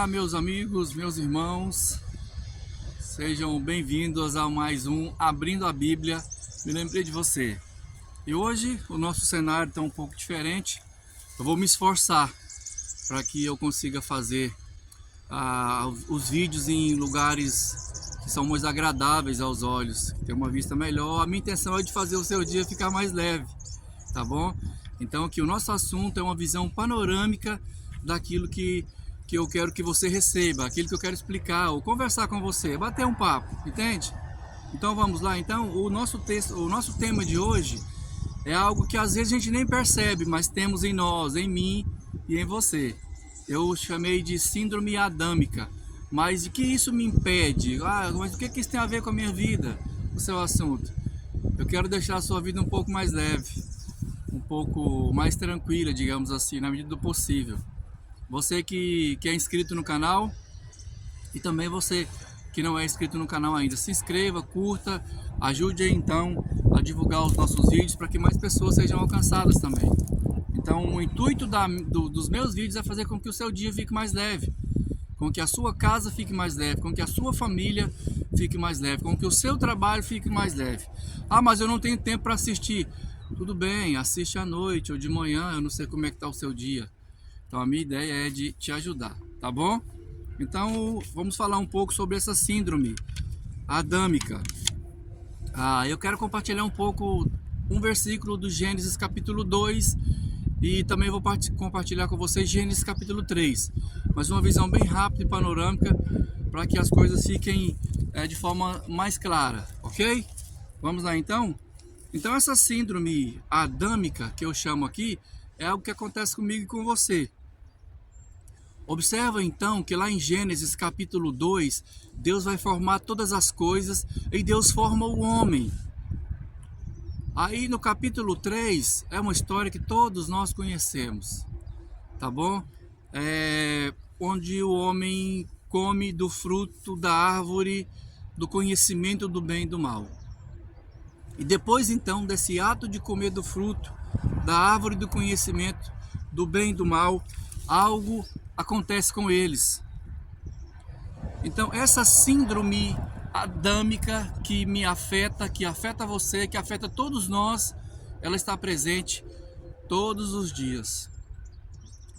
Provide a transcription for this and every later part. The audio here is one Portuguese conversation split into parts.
meus amigos, meus irmãos, sejam bem-vindos a mais um Abrindo a Bíblia. Me lembrei de você. E hoje o nosso cenário está um pouco diferente. Eu vou me esforçar para que eu consiga fazer os vídeos em lugares que são mais agradáveis aos olhos, ter uma vista melhor. A minha intenção é de fazer o seu dia ficar mais leve, tá bom? Então aqui o nosso assunto é uma visão panorâmica daquilo que eu quero que você receba, aquilo que eu quero explicar ou conversar com você, bater um papo, entende? Então vamos lá. Então o nosso tema de hoje é algo que às vezes a gente nem percebe, mas temos em nós, em mim e em você. Eu chamei de síndrome adâmica. Mas de que isso me impede? Mas o que isso tem a ver com a minha vida? O seu assunto. Eu quero deixar a sua vida um pouco mais leve, um pouco mais tranquila, digamos assim, na medida do possível. Você que é inscrito no canal e também você que não é inscrito no canal ainda, se inscreva, curta, ajude aí então a divulgar os nossos vídeos para que mais pessoas sejam alcançadas também. Então o intuito dos meus vídeos é fazer com que o seu dia fique mais leve, com que a sua casa fique mais leve, com que a sua família fique mais leve, com que o seu trabalho fique mais leve. Mas eu não tenho tempo para assistir. Tudo bem, assiste à noite ou de manhã, eu não sei como é que está o seu dia. Então a minha ideia é de te ajudar, tá bom? Então vamos falar um pouco sobre essa síndrome adâmica. Eu quero compartilhar um pouco um versículo do Gênesis capítulo 2 e também vou compartilhar com vocês Gênesis capítulo 3. Mas uma visão bem rápida e panorâmica para que as coisas fiquem de forma mais clara, ok? Vamos lá então? Então essa síndrome adâmica que eu chamo aqui é algo que acontece comigo e com você. Observa então que lá em Gênesis capítulo 2, Deus vai formar todas as coisas e Deus forma o homem. Aí no capítulo 3 é uma história que todos nós conhecemos, tá bom? Onde o homem come do fruto da árvore do conhecimento do bem e do mal. E depois então desse ato de comer do fruto da árvore do conhecimento do bem e do mal, algo acontece com eles. Então essa síndrome adâmica que me afeta, que afeta você, que afeta todos nós, ela está presente todos os dias.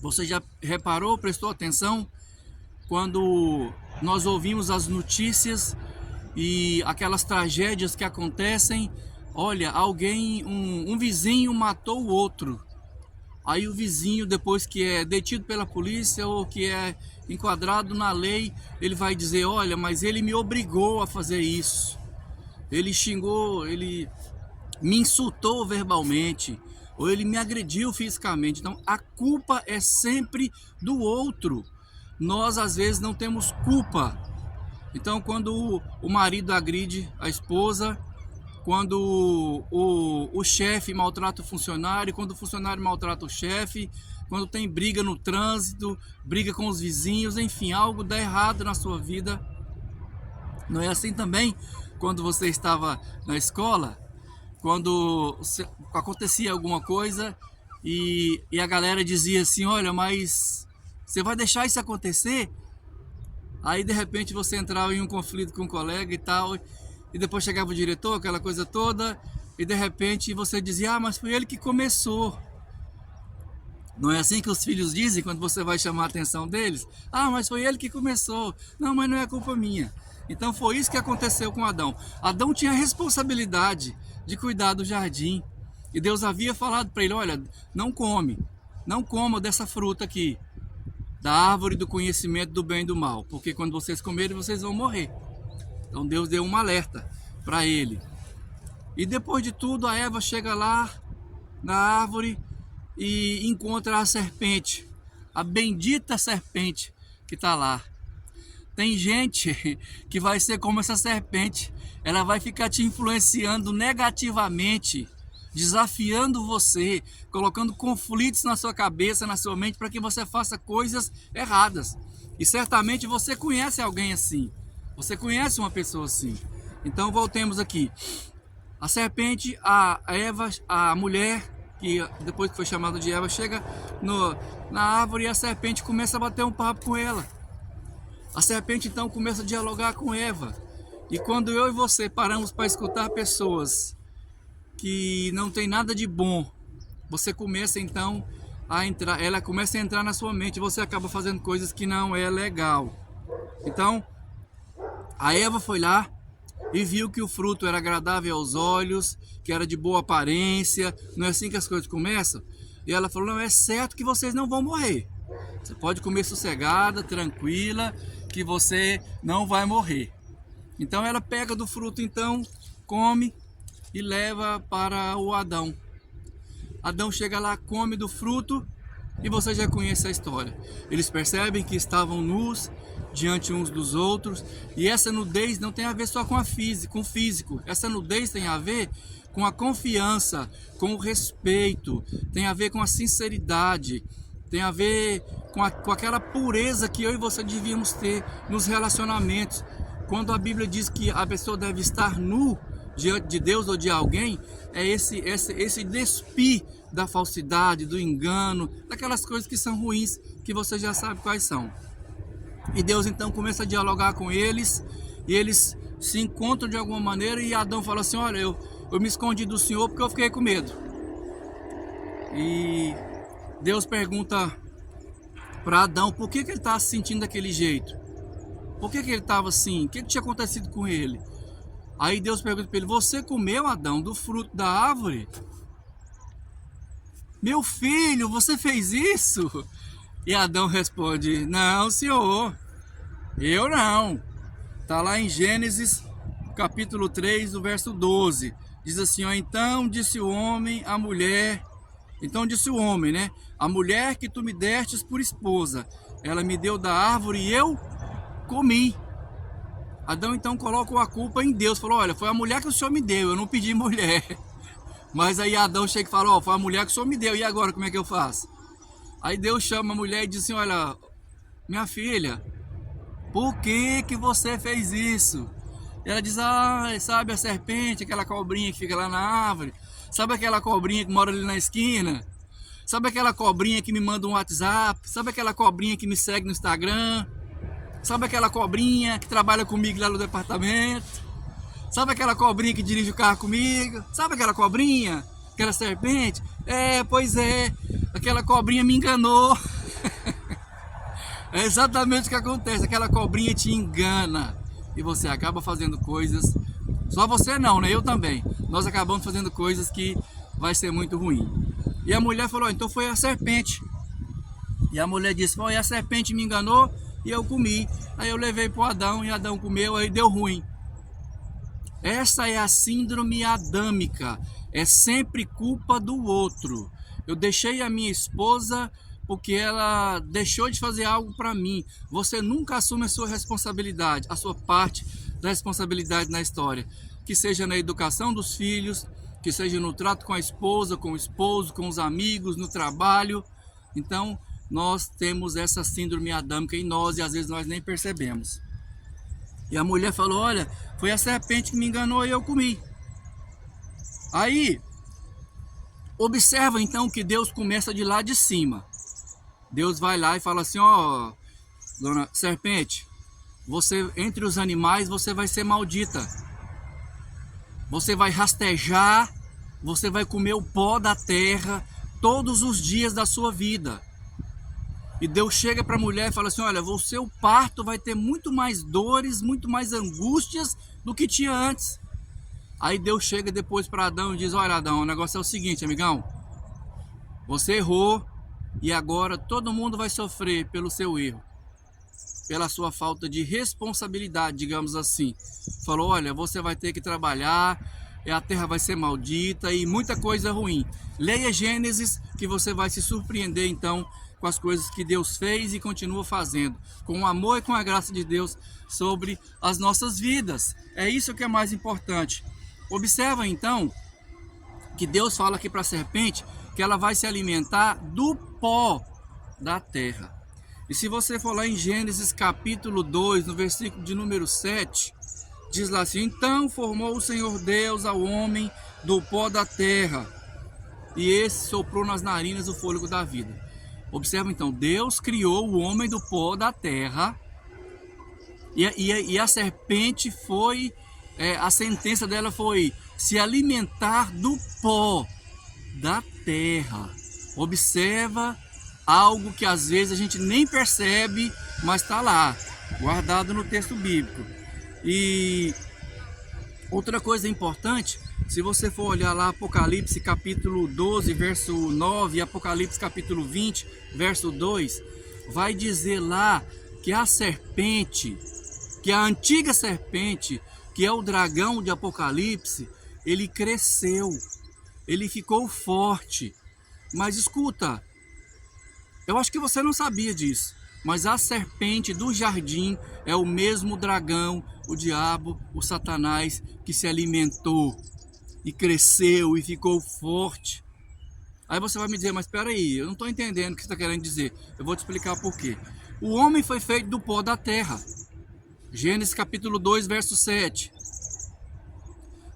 Você já reparou, prestou atenção quando nós ouvimos as notícias e aquelas tragédias que acontecem? Olha, um vizinho matou o outro. Aí o vizinho, depois que é detido pela polícia ou que é enquadrado na lei, ele vai dizer: olha, mas ele me obrigou a fazer isso. Ele xingou, ele me insultou verbalmente, ou ele me agrediu fisicamente. Então a culpa é sempre do outro. Nós às vezes não temos culpa. Então quando o marido agride a esposa, quando o chefe maltrata o funcionário, quando o funcionário maltrata o chefe, quando tem briga no trânsito, briga com os vizinhos, enfim, algo dá errado na sua vida. Não é assim também quando você estava na escola, quando acontecia alguma coisa e a galera dizia assim: olha, mas você vai deixar isso acontecer? Aí de repente você entrava em um conflito com um colega e tal, e depois chegava o diretor, aquela coisa toda, e de repente você dizia: mas foi ele que começou. Não é assim que os filhos dizem quando você vai chamar a atenção deles? Mas foi ele que começou. Não, mas não é culpa minha. Então foi isso que aconteceu com Adão. Adão tinha a responsabilidade de cuidar do jardim. E Deus havia falado para ele: olha, não coma dessa fruta aqui, da árvore do conhecimento do bem e do mal, porque quando vocês comerem, vocês vão morrer. Então Deus deu um alerta para ele. E depois de tudo, a Eva chega lá na árvore e encontra a serpente, a bendita serpente que está lá. Tem gente que vai ser como essa serpente, ela vai ficar te influenciando negativamente, desafiando você, colocando conflitos na sua cabeça, na sua mente, para que você faça coisas erradas. E certamente você conhece alguém assim. Você conhece uma pessoa assim. Então voltemos aqui. A serpente, a Eva, a mulher, que depois que foi chamada de Eva, chega na árvore e a serpente começa a bater um papo com ela. A serpente então começa a dialogar com Eva. E quando eu e você paramos para escutar pessoas que não tem nada de bom, você começa então a entrar, ela começa a entrar na sua mente e você acaba fazendo coisas que não é legal. Então, a Eva foi lá e viu que o fruto era agradável aos olhos, que era de boa aparência. Não é assim que as coisas começam? E ela falou, não, é certo que vocês não vão morrer. Você pode comer sossegada, tranquila, que você não vai morrer. Então ela pega do fruto, então, come e leva para o Adão. Adão chega lá, come do fruto e você já conhece a história. Eles percebem que estavam nus diante uns dos outros, e essa nudez não tem a ver só com o físico. Essa nudez tem a ver com a confiança, com o respeito, tem a ver com a sinceridade, tem a ver com aquela pureza que eu e você devíamos ter nos relacionamentos. Quando a Bíblia diz que a pessoa deve estar nu diante de Deus ou de alguém, é esse despir da falsidade, do engano, daquelas coisas que são ruins, que você já sabe quais são. E Deus então começa a dialogar com eles, e eles se encontram de alguma maneira, e Adão fala assim, olha, eu me escondi do Senhor porque eu fiquei com medo. E Deus pergunta para Adão por que ele estava se sentindo daquele jeito. Por que ele estava assim? O que tinha acontecido com ele? Aí Deus pergunta para ele, você comeu, Adão, do fruto da árvore? Meu filho, você fez isso? E Adão responde, não, Senhor, eu não. Está lá em Gênesis, capítulo 3, do verso 12. Diz assim, ó, então disse o homem à mulher, né? A mulher que tu me destes por esposa, ela me deu da árvore e eu comi. Adão então colocou a culpa em Deus, falou, olha, foi a mulher que o Senhor me deu, eu não pedi mulher. Mas aí Adão chega e fala, ó, foi a mulher que o Senhor me deu, e agora como é que eu faço? Aí Deus chama a mulher e diz assim, olha, minha filha, por que você fez isso? E ela diz, sabe a serpente, aquela cobrinha que fica lá na árvore? Sabe aquela cobrinha que mora ali na esquina? Sabe aquela cobrinha que me manda um WhatsApp? Sabe aquela cobrinha que me segue no Instagram? Sabe aquela cobrinha que trabalha comigo lá no departamento? Sabe aquela cobrinha que dirige o carro comigo? Sabe aquela cobrinha? Aquela serpente? Pois é, aquela cobrinha me enganou. É exatamente o que acontece, aquela cobrinha te engana. E você acaba fazendo coisas, só você não, né? Eu também. Nós acabamos fazendo coisas que vai ser muito ruim. E a mulher falou, então foi a serpente. E a mulher disse, a serpente me enganou e eu comi. Aí eu levei para o Adão e Adão comeu, aí deu ruim. Essa é a síndrome adâmica, é sempre culpa do outro. Eu deixei a minha esposa porque ela deixou de fazer algo para mim. Você nunca assume a sua responsabilidade, a sua parte da responsabilidade na história. Que seja na educação dos filhos, que seja no trato com a esposa, com o esposo, com os amigos, no trabalho. Então, nós temos essa síndrome adâmica em nós e às vezes nós nem percebemos. E a mulher falou, olha, foi a serpente que me enganou e eu comi. Aí, observa então que Deus começa de lá de cima. Deus vai lá e fala assim, ó, dona serpente, você, entre os animais, você vai ser maldita. Você vai rastejar, você vai comer o pó da terra todos os dias da sua vida. E Deus chega para a mulher e fala assim, olha, o seu parto vai ter muito mais dores, muito mais angústias do que tinha antes. Aí Deus chega depois para Adão e diz, olha Adão, o negócio é o seguinte, amigão, você errou e agora todo mundo vai sofrer pelo seu erro, pela sua falta de responsabilidade, digamos assim. Falou, olha, você vai ter que trabalhar, a terra vai ser maldita e muita coisa ruim. Leia Gênesis que você vai se surpreender então com as coisas que Deus fez e continua fazendo, com o amor e com a graça de Deus sobre as nossas vidas. É isso que é mais importante. Observa então que Deus fala aqui para a serpente que ela vai se alimentar do pó da terra. E se você for lá em Gênesis capítulo 2, no versículo de número 7, diz lá assim, então formou o Senhor Deus ao homem do pó da terra, e esse soprou nas narinas o fôlego da vida. Observa então, Deus criou o homem do pó da terra, E a serpente foi, a sentença dela foi se alimentar do pó da terra. Observa algo que às vezes a gente nem percebe, mas está lá, guardado no texto bíblico. E outra coisa importante, se você for olhar lá Apocalipse capítulo 12, verso 9, e Apocalipse capítulo 20, verso 2, vai dizer lá que a serpente, que a antiga serpente, que é o dragão de Apocalipse, ele cresceu, ele ficou forte. Mas escuta, eu acho que você não sabia disso, mas a serpente do jardim é o mesmo dragão, o diabo, o Satanás, que se alimentou e cresceu e ficou forte. Aí você vai me dizer, mas espera aí, eu não estou entendendo o que você está querendo dizer. Eu vou te explicar por quê. O homem foi feito do pó da terra. Gênesis capítulo 2, verso 7.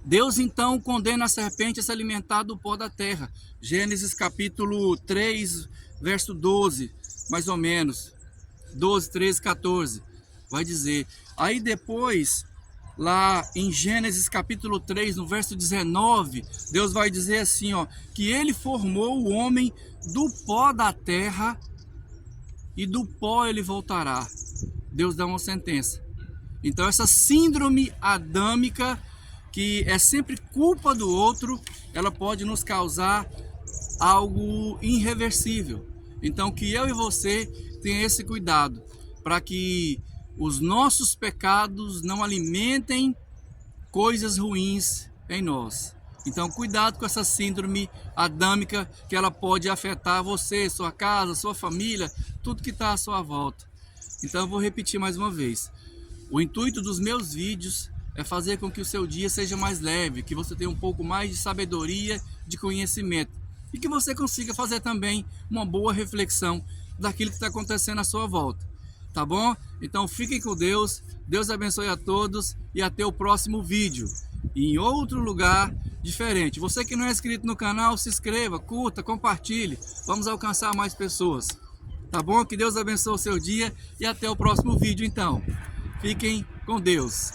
Deus então condena a serpente a se alimentar do pó da terra. Gênesis capítulo 3, verso 12, mais ou menos. 12, 13, 14. Vai dizer. Aí depois, lá em Gênesis capítulo 3, no verso 19, Deus vai dizer assim, ó, que ele formou o homem do pó da terra e do pó ele voltará. Deus dá uma sentença. Então essa síndrome adâmica, que é sempre culpa do outro, ela pode nos causar algo irreversível. Então que eu e você tenha esse cuidado, para que os nossos pecados não alimentem coisas ruins em nós. Então cuidado com essa síndrome adâmica, que ela pode afetar você, sua casa, sua família, tudo que está à sua volta. Então eu vou repetir mais uma vez. O intuito dos meus vídeos é fazer com que o seu dia seja mais leve, que você tenha um pouco mais de sabedoria, de conhecimento, e que você consiga fazer também uma boa reflexão daquilo que está acontecendo à sua volta, tá bom? Então fiquem com Deus, Deus abençoe a todos e até o próximo vídeo, em outro lugar diferente. Você que não é inscrito no canal, se inscreva, curta, compartilhe, vamos alcançar mais pessoas, tá bom? Que Deus abençoe o seu dia e até o próximo vídeo então. Fiquem com Deus.